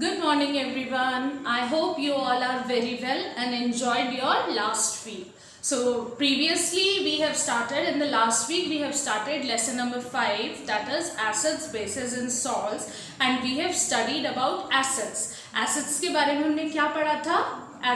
Good morning everyone. I hope you all are very well and enjoyed your last week. So previously in the last week we have started lesson number 5, that is acids, bases and salts, and we have studied about acids. Acids के बारे में हमने क्या पढ़ा था?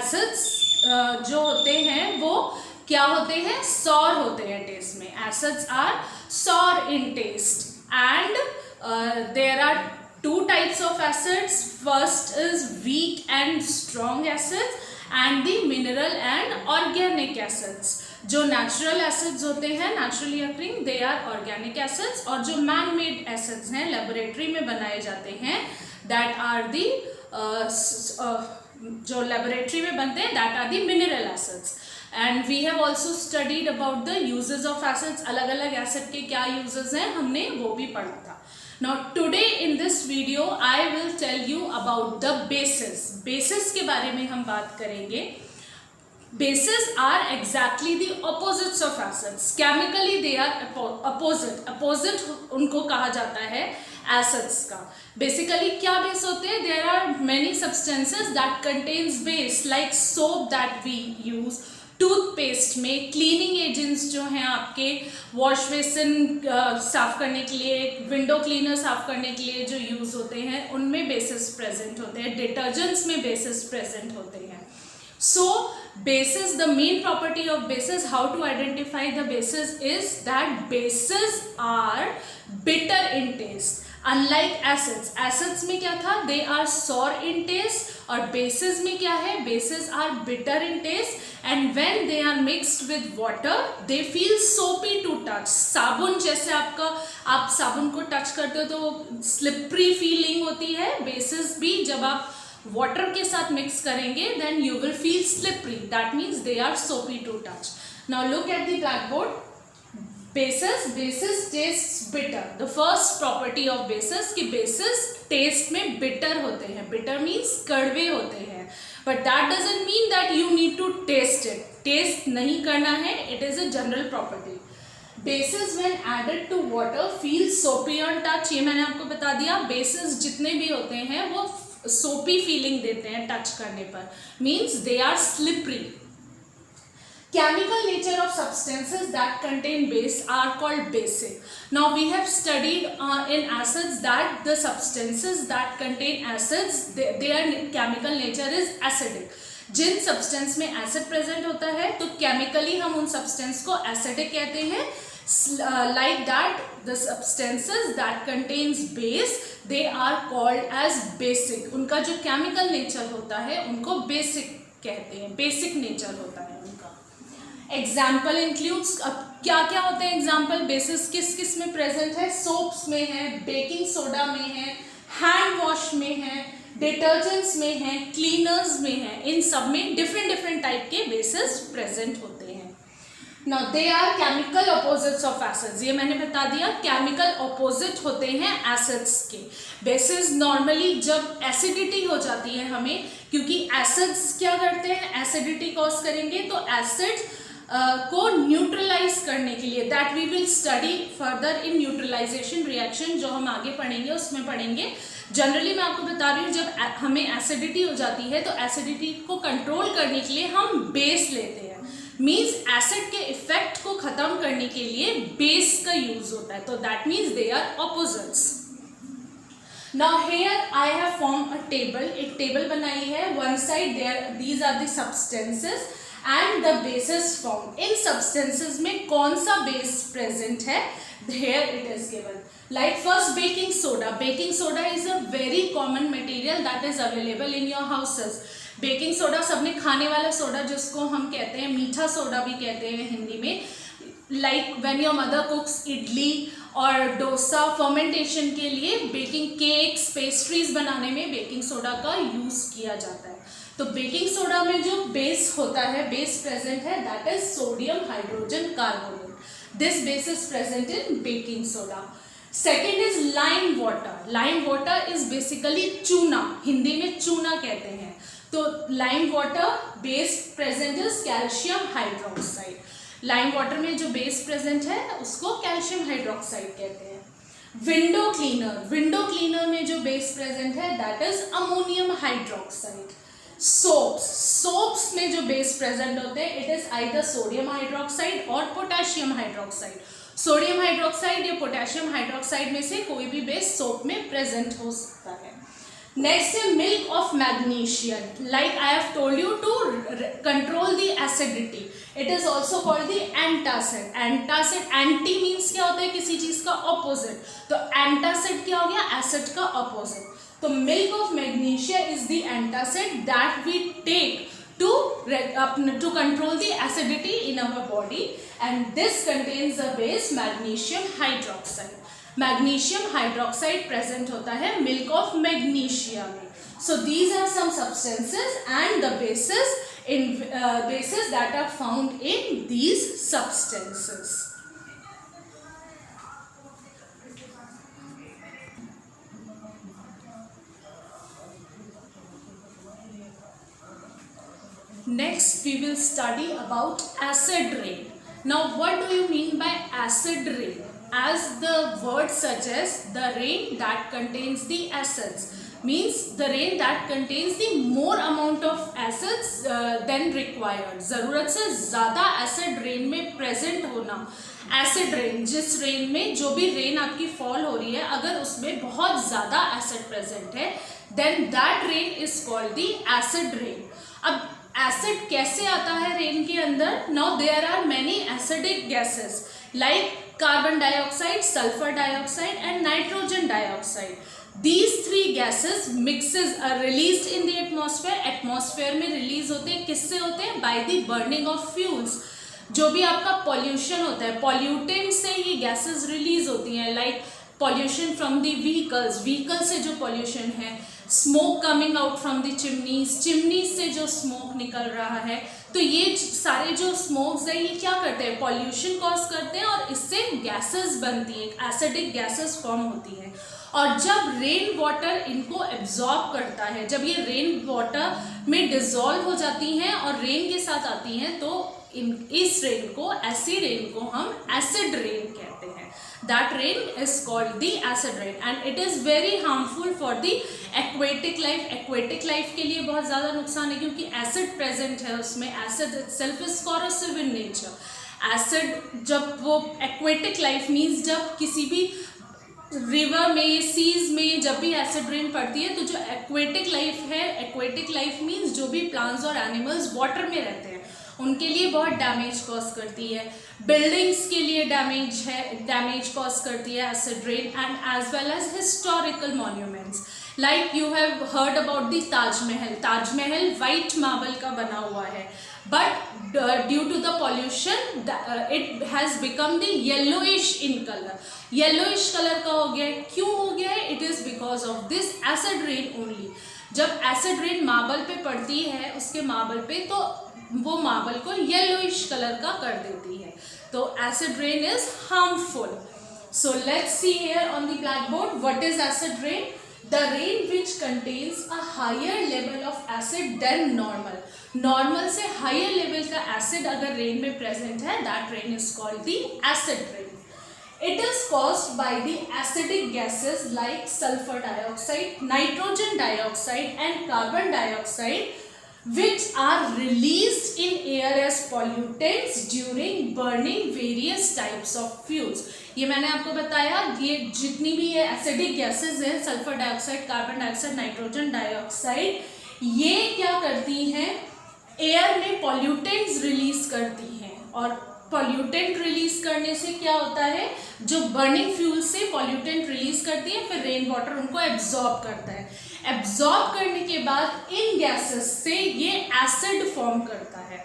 Acids जो होते हैं वो क्या होते हैं? sour होते हैं टेस्ट में. Acids are sour in taste and there are two types of acids. First is weak and strong acids and the mineral and organic acids. जो natural acids होते हैं naturally occurring, they are organic acids, और जो man made acids हैं laboratory में बनाए जाते हैं that are the जो laboratory में बनते हैं that are the mineral acids. And we have also studied about the uses of acids. अलग अलग acid के क्या uses हैं हमने वो भी पढ़ा था. Now today in this video I will tell you about the bases. Bases के बारे में हम बात करेंगे. Bases are exactly the opposites of acids. Chemically they are opposite. Opposite उनको कहा जाता है acids का. Basically क्या base होते हैं? There are many substances that contains base, like soap that we use. Toothpaste में क्लीनिंग एजेंट्स जो हैं आपके वॉश बेसिन साफ करने के लिए, विंडो क्लीनर साफ करने के लिए जो यूज़ होते हैं उनमें बेसिस प्रेजेंट होते हैं. डिटर्जेंट्स में बेसिस प्रेजेंट होते हैं. सो bases, the main property of bases, how to identify the bases is that bases are bitter in taste. Unlike acids, acids में क्या था? They are sour in taste. और bases में क्या है? Bases are bitter in taste, and when they are mixed with water, they feel soapy to touch. साबुन जैसे आप साबुन को टच करते हो तो स्लिपरी फीलिंग होती है. bases भी जब आप water के साथ mix करेंगे then you will feel slippery. That means they are soapy to touch. Now look at the blackboard. bases tastes bitter. The first property of bases कि bases taste में bitter होते हैं. bitter means कड़वे होते हैं. but that doesn't mean that you need to taste it. taste नहीं करना है. it is a general property. bases when added to water feel soapy on touch. ये मैंने आपको बता दिया. bases जितने भी होते हैं वो soapy feeling देते हैं टच करने पर. means they are slippery. Chemical nature of substances that contain base are called basic. Now we have studied in acids that the substances that contain acids, their chemical nature is acidic. Jin substance में acid present होता है तो chemically हम उन substance को acidic कहते हैं. Like that the substances that contains base they are called as basic. उनका जो chemical nature होता है उनको basic कहते हैं. basic nature होता है उनका. एग्जाम्पल इंक्लूड्स, अब क्या क्या होते हैं एग्जाम्पल? बेसिस किस किस में प्रेजेंट है? सोप्स में है, बेकिंग सोडा में है, हैंड वॉश में है, डिटर्जेंट्स में है, क्लीनर्स में है. इन सब में डिफरेंट टाइप के बेसिस प्रेजेंट होते हैं. Now they are chemical opposites of acids. ये मैंने बता दिया केमिकल अपोजिट होते हैं एसिड्स के. बेसिस नॉर्मली जब एसिडिटी हो जाती है हमें, क्योंकि एसिड्स क्या करते हैं? एसिडिटी कॉज करेंगे तो एसिड को न्यूट्रलाइज करने के लिए, that we will study further in neutralisation reaction जो हम आगे पढ़ेंगे उसमें पढ़ेंगे. जनरली मैं आपको बता रही हूँ जब हमें एसिडिटी हो जाती है तो एसिडिटी को कंट्रोल करने के लिए हम बेस लेते हैं. मीन्स एसिड के इफेक्ट को खत्म करने के लिए बेस का यूज होता है. तो that means they are opposites. Now here I have formed a table. एक टेबल बनाई है. One side these are the substances and the bases formed. In substances में कौन सा base present है? Here it is given. Like first baking soda. Baking soda is a very common material that is available in your houses. Baking soda सबने खाने वाला soda जिसको हम कहते हैं मीठा सोडा भी कहते हैं हिंदी में. Like when your mother कुक्स idli और डोसा फर्मेंटेशन के लिए बेकिंग केक्स पेस्ट्रीज बनाने में बेकिंग सोडा का यूज किया जाता है. तो बेकिंग सोडा में जो बेस होता है, बेस प्रेजेंट है, that is sodium hydrogen carbonate. This base is present in baking soda. Second is lime water. Lime water is basically चूना. हिंदी में चूना कहते हैं. तो lime water base present is calcium hydroxide. Lime water में जो base present है उसको कैल्शियम हाइड्रोक्साइड कहते हैं. विंडो क्लीनर में जो बेस प्रेजेंट है that is ammonium hydroxide. Soaps में जो बेस प्रेजेंट होते हैं it is either sodium hydroxide और पोटेशियम हाइड्रोक्साइड. सोडियम हाइड्रोक्साइड या पोटेशियम हाइड्रोक्साइड में से कोई भी बेस सोप में प्रेजेंट हो सकता है. नेक्स्ट है milk of magnesium. Like I have told you to control the acidity, it is also called the antacid. Anti means क्या होता है, किसी चीज का ऑपोजिट. तो एंटासिड क्या हो गया, एसिड का ऑपोजिट. तो milk of magnesia is the antacid that we take to control the acidity in our body, and this contains the base magnesium hydroxide. Magnesium hydroxide present होता है milk of magnesia में. So these are some substances and the bases that are found in these substances. Next we will study about acid rain. Now what do you mean by acid rain? As the word suggests, the rain that contains the acids, means the rain that contains the more amount of acids than required. ज़रूरत से ज़्यादा acid rain में present होना. acid rain, जिस rain में जो भी rain आपकी fall हो रही है अगर उसमें बहुत ज़्यादा acid present है then that rain is called the acid rain. अब एसिड कैसे आता है रेन के अंदर? Now there are many acidic gases like carbon dioxide, sulphur dioxide and nitrogen dioxide. These three gases mixes are released in the atmosphere. Atmosphere में release होते हैं. किससे होते हैं? By the burning of fuels. जो भी आपका पॉल्यूशन होता है, पॉल्यूटेंट से ये गैसेस रिलीज होती हैं. Like pollution from the vehicle से जो पॉल्यूशन है, smoke coming out from the chimneys से जो स्मोक निकल रहा है. तो ये सारे जो स्मोक्स है ये क्या करते हैं? पॉल्यूशन कॉज करते हैं और इससे गैसेस बनती हैं, एसिडिक गैसेस फॉर्म होती हैं. और जब रेन वाटर इनको एब्जॉर्ब करता है, जब ये रेन वाटर में डिजॉल्व हो जाती हैं और रेन के साथ आती हैं तो इस रेन को, ऐसी रेन को हम एसिड रेन कहते हैं. That rain is called the acid rain and it is very harmful for the aquatic life. Aquatic life के लिए बहुत ज़्यादा नुकसान है क्योंकि acid present है उसमें. acid itself is corrosive in nature. acid जब वो aquatic life means जब किसी भी रिवर में, सीज में जब भी एसिड रेन पड़ती है तो जो एक्वेटिक लाइफ है, एक्वेटिक लाइफ मीन्स जो भी प्लांट्स और एनिमल्स वाटर में रहते हैं उनके लिए बहुत डैमेज कॉज करती है. बिल्डिंग्स के लिए डैमेज कॉज करती है acid rain and as well as historical monuments. Like you have heard about the Taj Mahal white marble का बना हुआ है but due to the pollution it has become the yellowish in color. yellowish color का हो गया. क्यों हो गया है? it is because of this acid rain only. जब acid rain मार्बल पे पड़ती है, उसके मार्बल पे, तो वो मार्बल को येलोइश कलर का कर देती है. तो acid rain is harmful. So let's see here on the black board what is acid rain. The rain which contains a higher level of acid than normal. Normal से higher level का acid अगर rain में present है that rain is called the acid rain. It is caused by the acidic gases like sulfur dioxide, nitrogen dioxide and carbon dioxide which are released in air as pollutants during burning various types of fuels. ये मैंने आपको बताया ये जितनी भी ये acidic gases हैं, sulphur dioxide, carbon dioxide, nitrogen dioxide, ये क्या करती हैं? एयर में पॉल्यूटेंट्स रिलीज करती हैं. और पॉल्यूटेंट रिलीज करने से क्या होता है? जो बर्निंग फ्यूल से पॉल्यूटेंट रिलीज करती है, फिर रेन वाटर उनको एब्जॉर्ब करता है. एब्जॉर्ब करने के बाद इन गैसेस से ये एसिड फॉर्म करता है.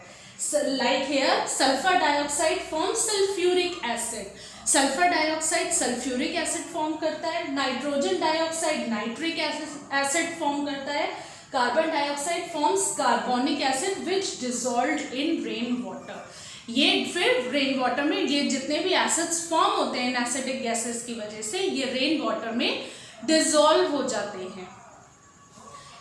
Like here sulphur dioxide forms sulphuric acid. Sulphur dioxide sulphuric acid form करता है. Nitrogen dioxide nitric acid form करता है. Carbon dioxide forms carbonic acid which dissolved in rain water. ये फिर रेन वाटर में ये जितने भी एसिड्स फॉर्म होते हैं एसिडिक गैसेस की वजह से ये रेन वाटर में डिसॉल्व हो जाते हैं.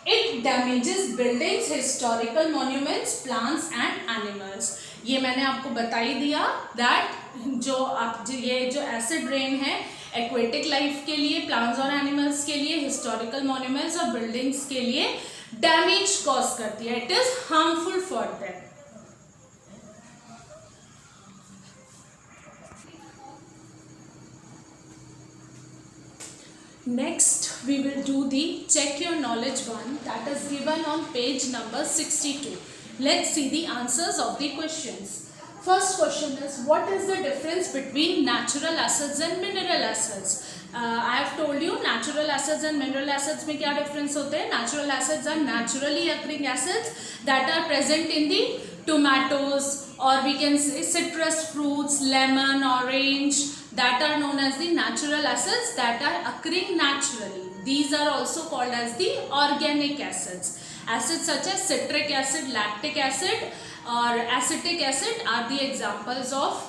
It damages buildings, historical monuments, plants and animals. ये मैंने आपको बता ही दिया दैट ये जो एसिड रेन है एक्वेटिक लाइफ के लिए, प्लांट्स और एनिमल्स के लिए, हिस्टोरिकल मॉन्यूमेंट्स और बिल्डिंग्स के लिए डैमेज कॉज करती है. It is harmful for them. Next, we will do the check your knowledge one that is given on page number 62. Let's see the answers of the questions. First question is, what is the difference between natural acids and mineral acids? I have told you natural acids and mineral acids में क्या difference होते हैं. Natural acids are naturally occurring acids that are present in the tomatoes, or we can say citrus fruits, lemon, orange, that are known as the natural acids that are occurring naturally. These are also called as the organic acids. Acids such as citric acid, lactic acid or acetic acid are the examples of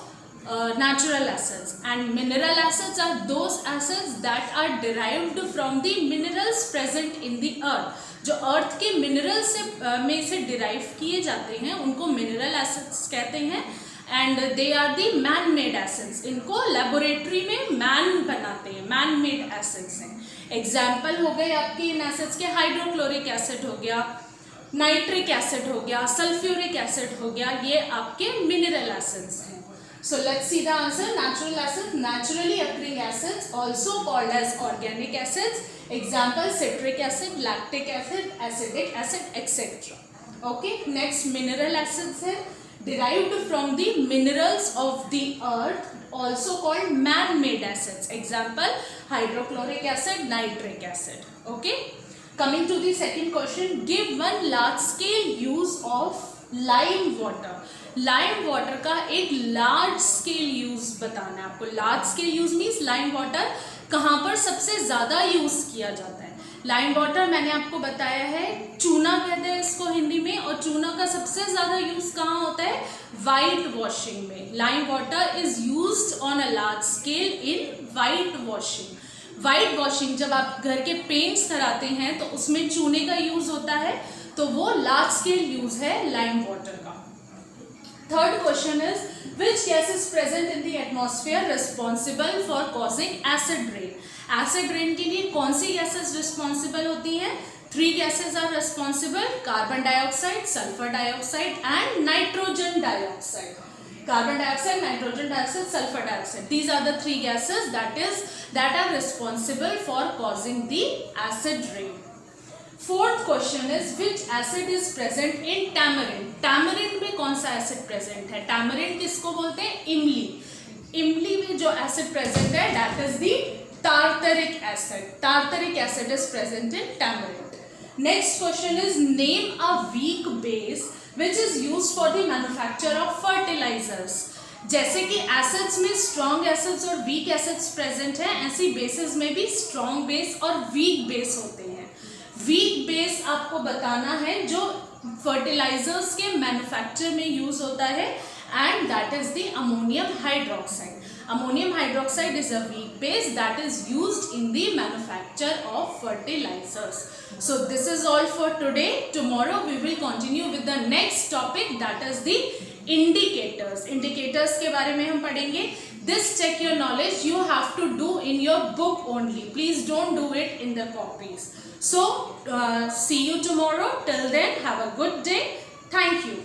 natural acids. And mineral acids are those acids that are derived from the minerals present in the earth. जो अर्थ के minerals में से derive किए जाते हैं उनको mineral acids कहते हैं. And they are the man made acids. इनको लेबोरेटरी में मैन बनाते हैं, मैन मेड एसिड्स हैं. एग्जाम्पल हो गए आपके इन एसिड्स के हाइड्रोक्लोरिक एसिड हो गया, नाइट्रिक एसिड हो गया, सल्फ्यूरिक एसिड हो गया, ये आपके मिनरल एसिड्स हैं. So let's see the answer. Natural acids, naturally occurring acids, also called as organic acids. Example: citric acid, lactic acid, acetic acid, etc. Okay. Next, mineral acids है derived from the minerals of the earth, also called man-made acids. Example: hydrochloric acid, nitric acid. Okay. Coming to the second question, give one large-scale use of lime water. Lime water का एक large scale use बताना है आपको. Large scale use means lime water कहाँ पर सबसे ज़्यादा use किया जाता है. लाइम वाटर मैंने आपको बताया है, चूना कहते हैं इसको हिंदी में, और चूना का सबसे ज़्यादा यूज कहाँ होता है? वाइट वॉशिंग में. Lime water is used on a large scale in white washing. White washing जब आप घर के पेंट्स कराते हैं तो उसमें चूने का यूज होता है, तो वो लार्ज स्केल यूज है लाइम वाटर का. Third question is, which gas is present in the atmosphere responsible for causing acid rain? Acid rain के लिए कौन सी gases responsible होती हैं? 3 gases are responsible: carbon dioxide, sulfur dioxide and nitrogen dioxide. Carbon dioxide, nitrogen dioxide, sulfur dioxide. These are the 3 gases that are responsible for causing the acid rain. Fourth question is, which acid is present in tamarind? Tamarind में कौन सा acid present है? tamarind किसको बोलते हैं? इमली. इमली में जो एसिड प्रेजेंट है that is the tartaric acid. Tartaric acid is present in tamarind. Next question is, name a weak base which is used for the manufacture of fertilizers. जैसे कि एसिड्स में स्ट्रॉन्ग एसिड्स और weak acids present हैं, ऐसी basis में भी strong base और weak base होते हैं. वीक बेस आपको बताना है जो फर्टिलाइजर्स के मैन्युफैक्चर में यूज होता है, and that is the ammonium hydroxide. Ammonium hydroxide is a weak base that is used in the manufacture of fertilisers. So this is all for today. Tomorrow we will continue with the next topic that is the indicators. Indicators के बारे में हम पढ़ेंगे. This check your knowledge you have to do in your book only. Please don't do it in the copies. So see you tomorrow. Till then, have a good day. Thank you.